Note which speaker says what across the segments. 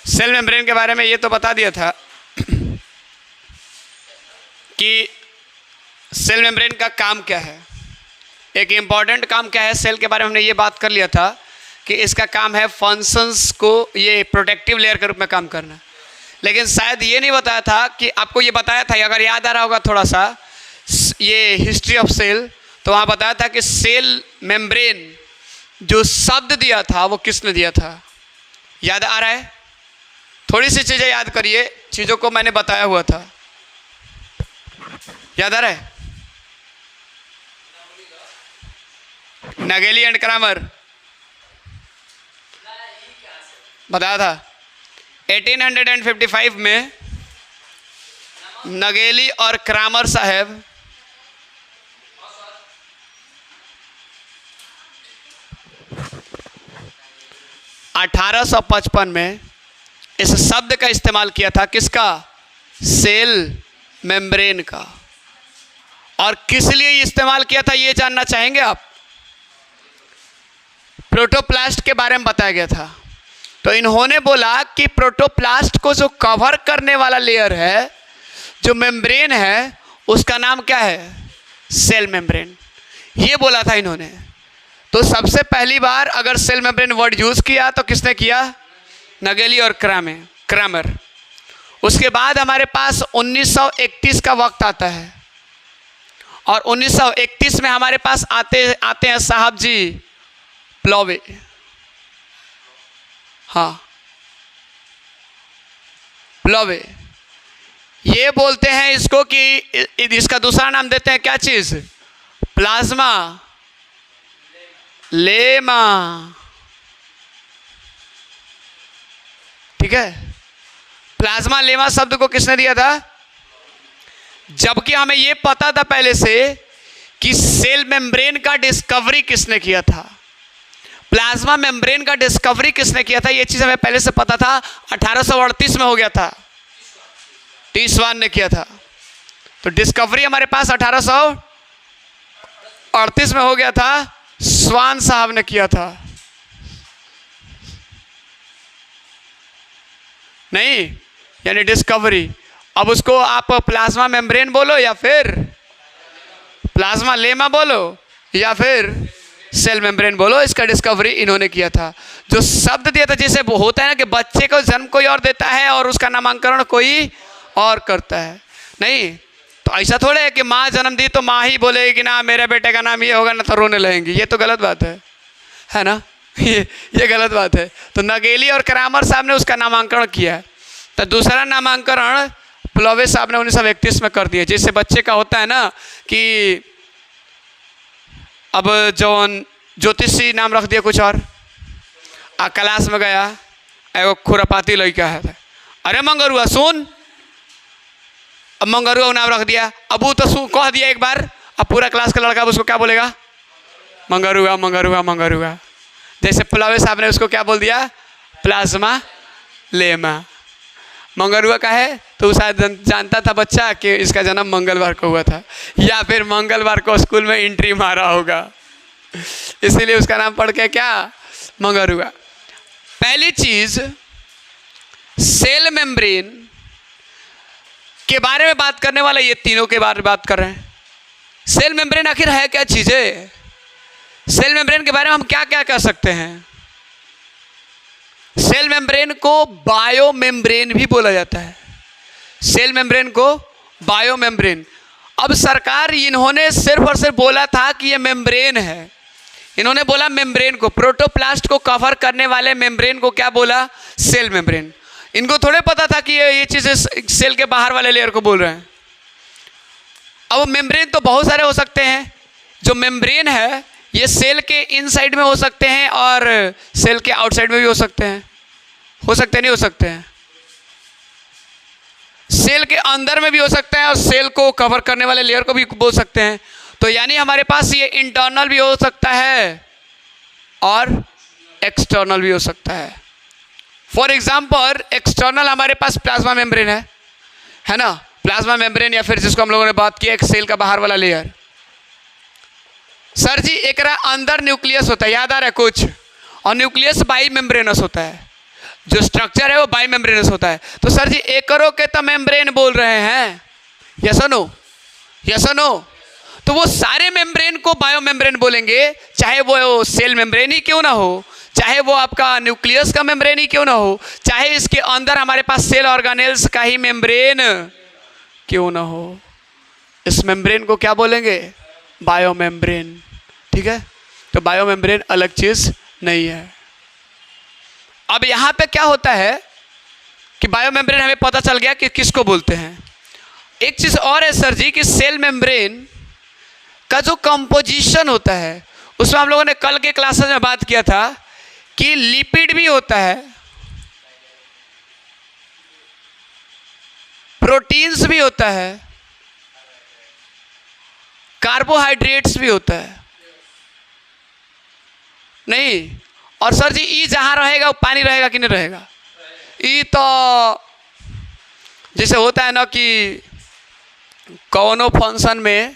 Speaker 1: Cell membrane के बारे में ये तो बता दिया था कि सेल मेम्ब्रेन का काम क्या है, एक इम्पॉर्टेंट काम क्या है सेल के बारे में हमने ये बात कर लिया था कि इसका काम है फंक्शंस को ये प्रोटेक्टिव लेयर के रूप में काम करना। लेकिन शायद ये नहीं बताया था कि आपको ये बताया था, अगर याद आ रहा होगा थोड़ा सा ये हिस्ट्री ऑफ सेल, तो वहाँ बताया था कि सेल मेम्ब्रेन जो शब्द दिया था वो किसने दिया था, याद आ रहा है? थोड़ी सी चीज़ें याद करिए, चीज़ों को मैंने बताया हुआ था, याद आ रहा है? नगेली एंड क्रामर बताया था। 1855 में नगेली और क्रामर साहब (1855) में इस शब्द का इस्तेमाल किया था, किसका? सेल मेम्ब्रेन का। और किस लिए इस्तेमाल किया था ये जानना चाहेंगे आप? प्रोटोप्लास्ट के बारे में बताया गया था। तो इन्होंने बोला कि प्रोटोप्लास्ट को जो कवर करने वाला लेयर है, जो मेम्ब्रेन है, उसका नाम क्या है? Cell membrane. ये बोला था इन्होंने। तो सबसे पहली बार अगर सेल मेम्ब्रेन वर्ड यूज किया तो किसने किया? नगेली और क्रामर। उसके बाद हमारे पास 1931 का वक्त आता है और 1931 में हमारे पास आते हैं साहब जी प्लॉवे। हाँ, प्लॉवे। ये बोलते हैं इसको कि इसका दूसरा नाम देते हैं क्या चीज़? Plasma lemma. ठीक है, प्लाज्मा लेमा शब्द को किसने दिया था? जबकि हमें यह पता था पहले से कि सेल मेम्ब्रेन का डिस्कवरी किसने किया था, प्लाज्मा मेम्ब्रेन का डिस्कवरी किसने किया था, यह चीज हमें पहले से पता था। 1838 में हो गया था, टी स्वान ने किया था। तो डिस्कवरी हमारे पास 1838 में हो गया था, स्वान साहब ने किया था। नहीं, यानी डिस्कवरी। अब उसको आप प्लाज्मा मेम्ब्रेन बोलो या फिर प्लाज्मा लेमा बोलो या फिर सेल मेम्ब्रेन बोलो, इसका डिस्कवरी इन्होंने किया था। जो शब्द दिया था, जैसे वो होता है ना कि बच्चे को जन्म कोई और देता है और उसका नामकरण कोई और करता है। नहीं, तो ऐसा थोड़े है कि माँ जन्म दी तो माँ ही बोलेगी कि ना मेरे बेटे का नाम ये होगा, ना तो रोने लगेंगी। ये तो गलत बात है ना? ये गलत बात है। तो नगेली और क्रामर साहब ने उसका नामांकन किया। तो दूसरा नामांकन प्लॉवे साहब ने 1931 में कर दिया। जैसे बच्चे का होता है ना कि अब जौन ज्योतिषी नाम रख दिया कुछ और, क्लास में गया एगो खुरापाती लड़का है, अरे मंगरुआ सुन, अब मंगरुआ नाम रख दिया। अब वो तो कह दिया एक बार, अब पूरा क्लास का लड़का उसको क्या बोलेगा? मंगरुआ मंगरुआ मंगरुआ। जैसे प्लॉवे साहब ने उसको क्या बोल दिया? Plasma lemma. मंगरुआ का है तो शायद जानता था बच्चा कि इसका जन्म मंगलवार को हुआ था, या फिर मंगलवार को स्कूल में एंट्री मारा होगा, इसीलिए उसका नाम पढ़ के क्या? मंगरुआ। पहली चीज, सेल मेम्ब्रेन के बारे में बात करने वाला, ये तीनों के बारे में बात कर रहे हैं। सेल मेम्ब्रेन आखिर है क्या चीज है? सेल मेम्ब्रेन के बारे में हम क्या क्या कह सकते हैं? सेल मेम्ब्रेन को बायो मेम्ब्रेन भी बोला जाता है। सेल मेम्ब्रेन को बायो मेम्ब्रेन। अब सरकार, इन्होंने सिर्फ और सिर्फ बोला था कि ये मेम्ब्रेन है। इन्होंने बोला मेम्ब्रेन को, प्रोटोप्लास्ट को कवर करने वाले मेम्ब्रेन को क्या बोला? Cell membrane. इनको थोड़े पता था कि ये चीज़ें सेल के बाहर वाले लेयर को बोल रहे हैं। अब मेम्ब्रेन तो बहुत सारे हो सकते हैं। जो मेम्ब्रेन है ये सेल के इनसाइड में हो सकते हैं और सेल के आउटसाइड में भी हो सकते हैं। हो सकते नहीं हो सकते हैं? सेल के अंदर में भी हो सकते हैं और सेल को कवर करने वाले लेयर को भी बोल सकते हैं। तो यानी हमारे पास ये इंटरनल भी हो सकता है और एक्सटर्नल भी हो सकता है। फॉर एग्जाम्पल, एक्सटर्नल हमारे पास प्लाज्मा मेम्ब्रेन है ना? प्लाज्मा मेम्ब्रेन, या फिर जिसको हम लोगों ने बात की एक सेल का बाहर वाला लेयर। सर जी एकरा अंदर न्यूक्लियस होता है, याद आ रहा है कुछ? और न्यूक्लियस बाई मेम्ब्रेनस होता है, जो स्ट्रक्चर है वो बाई मेम्ब्रेनस होता है। तो सर जी एकरो के तो मेम्ब्रेन बोल रहे हैं, यस और नो, यस और नो। तो वो सारे मेम्ब्रेन को बायो मेम्ब्रेन बोलेंगे, चाहे वो सेल मेम्ब्रेन ही क्यों ना हो, चाहे वो आपका न्यूक्लियस का मेम्ब्रेन ही क्यों ना हो, चाहे इसके अंदर हमारे पास सेल ऑर्गेनेल्स का ही मेम्ब्रेन क्यों ना हो, इस मेम्ब्रेन को क्या बोलेंगे? Bio membrane. ठीक है, तो बायो मेम्ब्रेन अलग चीज नहीं है। अब यहां पे क्या होता है कि बायो मेम्ब्रेन हमें पता चल गया कि किसको बोलते हैं। एक चीज और है सर जी कि सेल मेम्ब्रेन का जो कंपोजिशन होता है, उसमें हम लोगों ने कल के क्लासेस में बात किया था कि लिपिड भी होता है, प्रोटीन्स भी होता है, कार्बोहाइड्रेट्स भी होता है, नहीं? और सर जी ई जहां रहेगा वो पानी रहेगा कि नहीं रहेगा? ई तो जैसे होता है ना कि कौनो फंक्शन में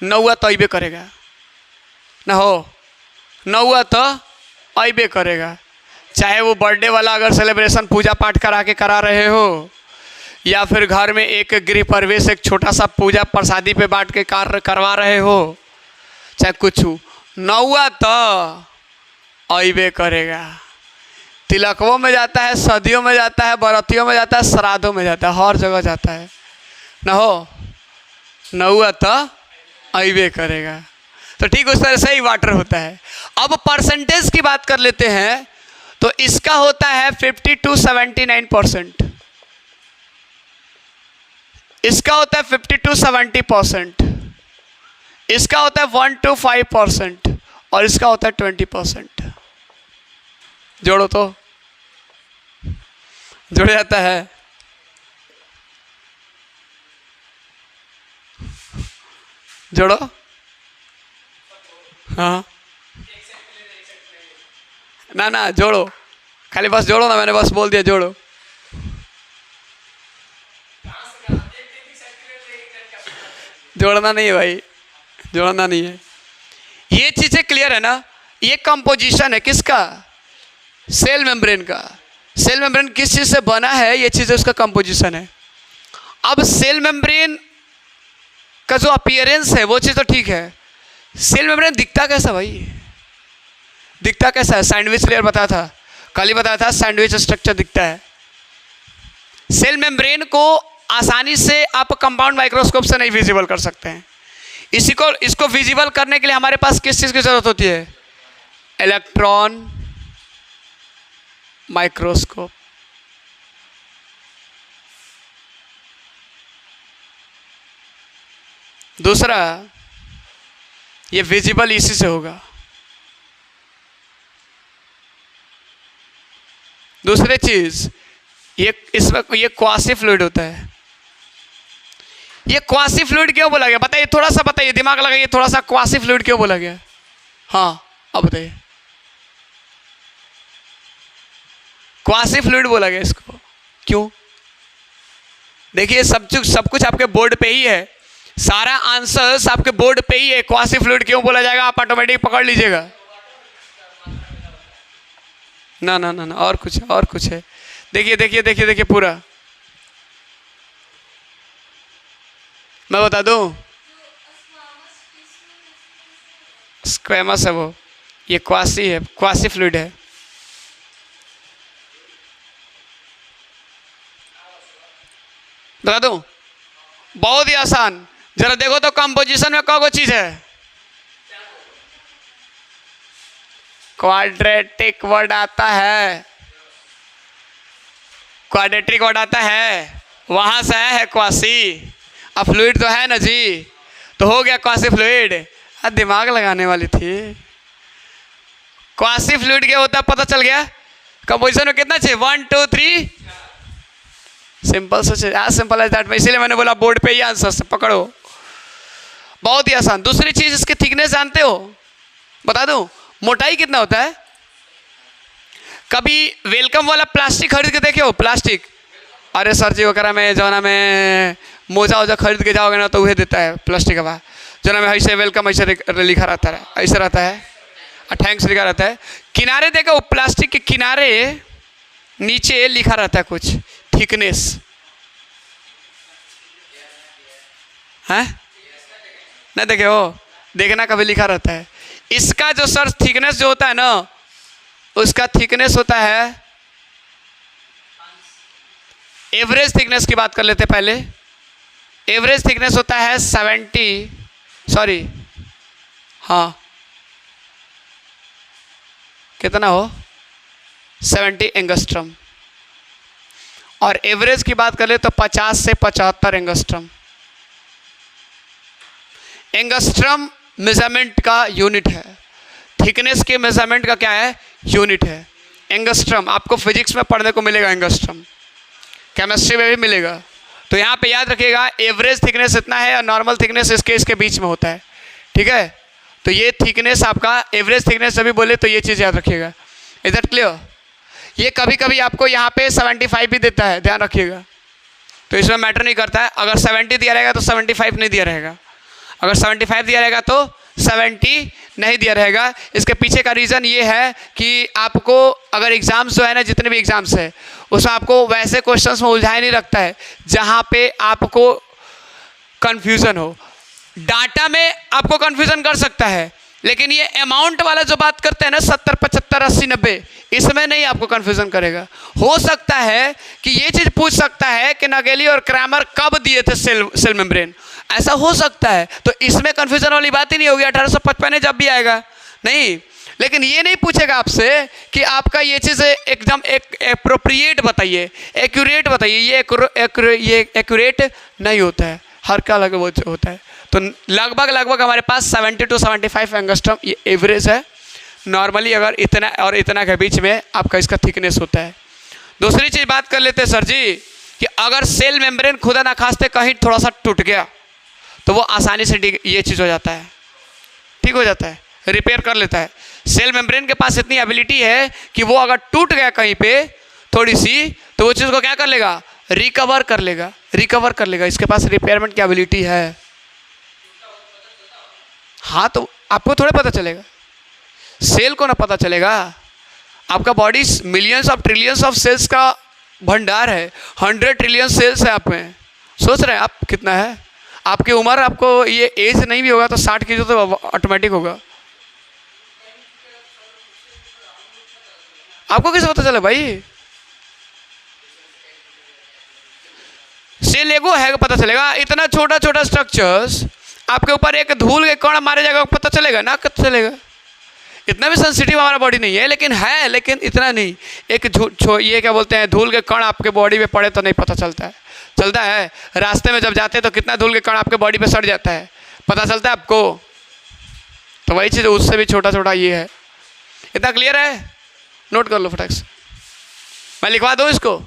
Speaker 1: नौआ तो अबे करेगा ना, हो नौआ तो अबे करेगा, चाहे वो बर्थडे वाला अगर सेलिब्रेशन पूजा पाठ करा रहे हो, या फिर घर में एक गृह प्रवेश एक छोटा सा पूजा प्रसादी पे बांट के कार्य करवा रहे हो, चाहे कुछ नौआ तो अबे करेगा। तिलकों में जाता है, सदियों में जाता है, बरतियों में जाता है, श्राद्धों में जाता है, हर जगह जाता है ना, हो नौआ तो अबे करेगा। तो ठीक उस तरह से ही वाटर होता है। अब परसेंटेज की बात कर लेते हैं, तो इसका होता है 50 to 79%, इसका होता है 50 to 70%, इसका होता है 1 to 5% और इसका होता है 20%। जोड़ो तो जुड़ जाता है। जोड़ो, हाँ ना ना जोड़ो, खाली बस जोड़ो ना, मैंने बस बोल दिया जोड़ो। जोड़ना नहीं है भाई, जोड़ना नहीं है। ये चीजें क्लियर है ना? ये कंपोजिशन है किसका? सेल मेम्ब्रेन का। सेल मेम्ब्रेन किस चीज से बना है, ये चीज उसका कंपोजिशन है। अब सेल मेम्ब्रेन का जो अपीयरेंस है वो चीज तो ठीक है, सेल मेम्ब्रेन दिखता कैसा भाई? दिखता कैसा है? सैंडविच लेयर बताया था, कल ही बताया था, सैंडविच स्ट्रक्चर दिखता है। सेल मेम्ब्रेन को आसानी से आप कंपाउंड माइक्रोस्कोप से नहीं विजिबल कर सकते हैं। इसको विजिबल करने के लिए हमारे पास किस चीज़ की जरूरत होती है? Electron microscope. दूसरा, ये विजिबल इसी से होगा। दूसरी चीज, ये इसमें ये क्वासी फ्लूइड होता है। ये क्वासी फ्लूइड क्यों बोला गया बताइए? थोड़ा सा बताइए, दिमाग लगाइए थोड़ा सा, क्वासी फ्लूइड क्यों बोला गया? हाँ अब बताइए, क्वासी फ्लूइड बोला गया इसको क्यों? देखिए सब कुछ आपके बोर्ड पे ही है, सारा आंसर्स आपके बोर्ड पे ही है। क्वासी फ्लूइड क्यों बोला जाएगा आप ऑटोमेटिक पकड़ लीजिएगा। ना ना ना ना, और कुछ है। देखिए पूरा मैं बता दूं, स्क्वेमस है वो, ये क्वासी है, क्वासी फ्लूइड है। बता दूं, बहुत ही आसान। जरा देखो तो कंपोजिशन में कौन चीज है? क्वाड्रेटिक वर्ड आता है, क्वाड्रेटिक वर्ड आता है, वहां से है क्वासी। अब फ्लूइड तो है ना जी, तो हो गया क्वासी फ्लूइड। दिमाग लगाने वाली थी। क्वासी फ्लूइड क्या होता है पता चल गया? कंपोजिशन में कितना चाहिए? 1 2 3, सिंपल से, एज सिंपल एज दैट। इसीलिए मैंने बोला बोर्ड पे ही आंसर से पकड़ो, बहुत ही आसान। दूसरी चीज, इसकी थिकनेस जानते हो? बता दूं, मोटाई कितना होता है? कभी वेलकम वाला प्लास्टिक खरीद के देखे हो? प्लास्टिक, अरे सर जी वगैरह में जौना में मोजा वोजा खरीद के जाओगे ना तो वह देता है प्लास्टिक का, जौना में ऐसे वेलकम ऐसे लिखा रहता है, ऐसे रहता है। थैंक्स लिखा रहता है। किनारे देखो, वो प्लास्टिक के किनारे नीचे लिखा रहता है कुछ थिकनेस है ना, देखे हो, देखना कभी लिखा रहता है। इसका जो सर थिकनेस जो होता है ना, उसका थिकनेस होता है, एवरेज थिकनेस की बात कर लेते हैं पहले। एवरेज थिकनेस होता है 70 एंगस्ट्रम, और एवरेज की बात कर ले तो 50 से 75 एंगस्ट्रम। एंगस्ट्रम मेजरमेंट का यूनिट है, थिकनेस के मेजरमेंट का क्या है, यूनिट है एंगस्ट्रम। आपको फिजिक्स में पढ़ने को मिलेगा एंगस्ट्रम, केमिस्ट्री में भी मिलेगा। तो यहाँ पे याद रखिएगा एवरेज थिकनेस इतना है और नॉर्मल थिकनेस इसके बीच में होता है, ठीक है। तो ये थिकनेस आपका एवरेज थिकनेस जब भी बोले तो ये चीज़ याद रखिएगा। Is that clear? ये कभी कभी आपको यहाँ पे 75 भी देता है, ध्यान रखिएगा। तो इसमें मैटर नहीं करता है, अगर 70 दिया रहेगा तो 75 नहीं दिया रहेगा, अगर 75 दिया रहेगा तो 70 नहीं दिया रहेगा। इसके पीछे का रीज़न ये है कि आपको अगर एग्ज़ाम्स जो है ना, जितने भी एग्ज़ाम्स है उसमें आपको वैसे क्वेश्चंस में उलझाया नहीं रखता है जहाँ पे आपको कन्फ्यूज़न हो। डाटा में आपको कन्फ्यूज़न कर सकता है, लेकिन ये अमाउंट वाला जो बात करते हैं ना 70, 75, 80, 90, इसमें नहीं आपको कन्फ्यूज़न करेगा। हो सकता है कि ये चीज़ पूछ सकता है कि नागेली और क्रैमर कब दिए थे सेल मेम्ब्रेन, ऐसा हो सकता है। तो इसमें कन्फ्यूज़न वाली बात ही नहीं होगी, 1855 में जब भी आएगा नहीं। लेकिन ये नहीं पूछेगा आपसे कि आपका ये चीज़ एकदम एप्रोप्रिएट बताइए, एक्यूरेट बताइए, ये एक्यूरेट नहीं होता है, हर का अलग वो होता है। तो लगभग हमारे पास 70 to 75 एंगस्ट्रम ये एवरेज है नॉर्मली, अगर इतना और इतना के बीच में आपका इसका थिकनेस होता है। दूसरी चीज़ बात कर लेते हैं सर जी कि अगर सेल मेम्ब्रेन खुदा ना खास्ते कहीं थोड़ा सा टूट गया तो वो आसानी से ये चीज़ हो जाता है, ठीक हो जाता है, रिपेयर कर लेता है। सेल मेम्ब्रेन के पास इतनी एबिलिटी है कि वो अगर टूट गया कहीं पे थोड़ी सी, तो वो चीज़ को क्या कर लेगा, रिकवर कर लेगा। इसके पास रिपेयरमेंट की एबिलिटी है। हाँ, तो आपको थोड़ा पता चलेगा, सेल को ना पता चलेगा। आपका body millions of trillions of cells का भंडार है, 100 ट्रिलियन सेल्स है आप में। सोच रहे हैं आप कितना है? आपकी उम्र, आपको ये एज नहीं भी होगा तो 60 की तो ऑटोमेटिक होगा। आपको कैसे पता चला भाई? सेल एगो है, पता चलेगा। इतना छोटा छोटा स्ट्रक्चर्स आपके ऊपर एक धूल के कण मारे जाएगा, पता चलेगा ना, कब चलेगा? इतना भी सेंसिटिव हमारा बॉडी नहीं है, लेकिन है, लेकिन इतना नहीं। एक ये क्या बोलते हैं, धूल के कण आपके बॉडी पे पड़े तो नहीं पता चलता है। चलता है रास्ते में जब जाते हैं तो कितना धूल के कण आपके बॉडी पे सड़ जाता है, पता चलता है आपको? तो वही चीज़ उससे भी छोटा छोटा ये है। इतना क्लियर है? नोट कर लो फटाक से, मैं लिखवा दूँ इसको।